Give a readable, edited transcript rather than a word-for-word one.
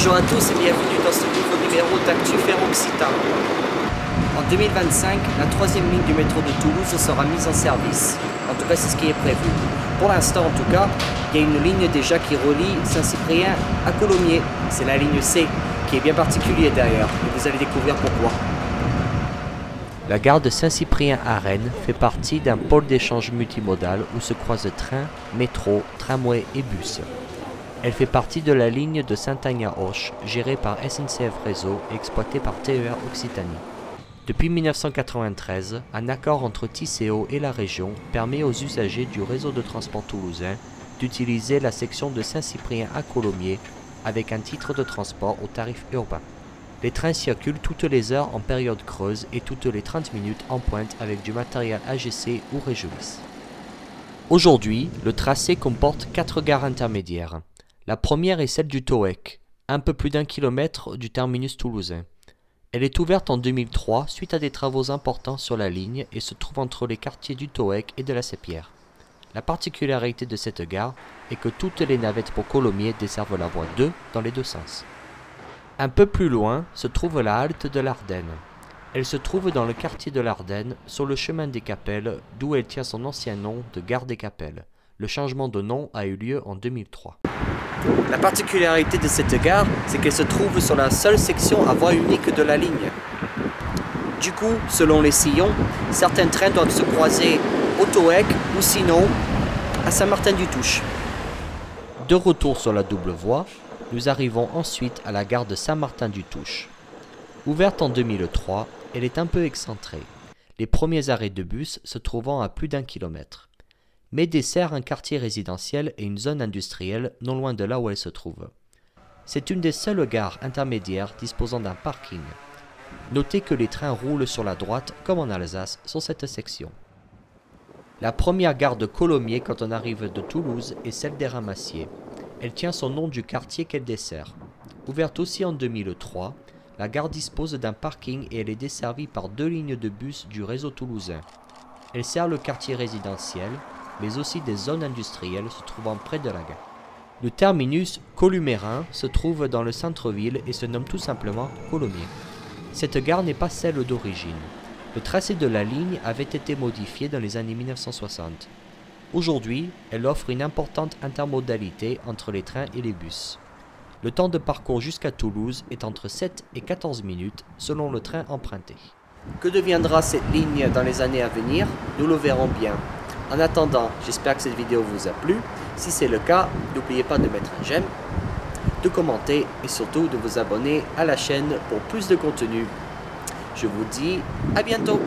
Bonjour à tous et bienvenue dans ce nouveau numéro d'Actu Fer Occitan. En 2025, la troisième ligne du métro de Toulouse sera mise en service. En tout cas, c'est ce qui est prévu. Pour l'instant, en tout cas, il y a une ligne déjà qui relie Saint-Cyprien à Colomiers. C'est la ligne C, qui est bien particulière d'ailleurs. Et vous allez découvrir pourquoi. La gare de Saint-Cyprien à Rennes fait partie d'un pôle d'échange multimodal où se croisent trains, métro, tramway et bus. Elle fait partie de la ligne de Saint-Aignan-Auch, gérée par SNCF Réseau et exploitée par TER Occitanie. Depuis 1993, un accord entre Tisséo et la région permet aux usagers du réseau de transport toulousain d'utiliser la section de Saint-Cyprien à Colomiers avec un titre de transport au tarif urbain. Les trains circulent toutes les heures en période creuse et toutes les 30 minutes en pointe avec du matériel AGC ou Régiovis. Aujourd'hui, le tracé comporte 4 gares intermédiaires. La première est celle du Toec, un peu plus d'1 kilomètre du terminus toulousain. Elle est ouverte en 2003 suite à des travaux importants sur la ligne et se trouve entre les quartiers du Toec et de la Sépierre. La particularité de cette gare est que toutes les navettes pour Colomiers desservent la voie 2 dans les deux sens. Un peu plus loin se trouve la halte de l'Ardenne. Elle se trouve dans le quartier de l'Ardenne, sur le chemin des Capelles, d'où elle tient son ancien nom de gare des Capelles. Le changement de nom a eu lieu en 2003. La particularité de cette gare, c'est qu'elle se trouve sur la seule section à voie unique de la ligne. Du coup, selon les sillons, certains trains doivent se croiser au Toec ou sinon à Saint-Martin-du-Touche. De retour sur la double voie, nous arrivons ensuite à la gare de Saint-Martin-du-Touche. Ouverte en 2003, elle est un peu excentrée, les premiers arrêts de bus se trouvant à plus d'1 kilomètre. Mais dessert un quartier résidentiel et une zone industrielle non loin de là où elle se trouve. C'est une des seules gares intermédiaires disposant d'un parking. Notez que les trains roulent sur la droite comme en Alsace sur cette section. La première gare de Colomiers quand on arrive de Toulouse est celle des Ramassiers. Elle tient son nom du quartier qu'elle dessert. Ouverte aussi en 2003, la gare dispose d'un parking et elle est desservie par 2 lignes de bus du réseau toulousain. Elle sert le quartier résidentiel, mais aussi des zones industrielles se trouvant près de la gare. Le terminus columérin se trouve dans le centre-ville et se nomme tout simplement Colomiers. Cette gare n'est pas celle d'origine. Le tracé de la ligne avait été modifié dans les années 1960. Aujourd'hui, elle offre une importante intermodalité entre les trains et les bus. Le temps de parcours jusqu'à Toulouse est entre 7 et 14 minutes selon le train emprunté. Que deviendra cette ligne dans les années à venir? Nous le verrons bien. En attendant, j'espère que cette vidéo vous a plu. Si c'est le cas, n'oubliez pas de mettre un j'aime, de commenter et surtout de vous abonner à la chaîne pour plus de contenu. Je vous dis à bientôt!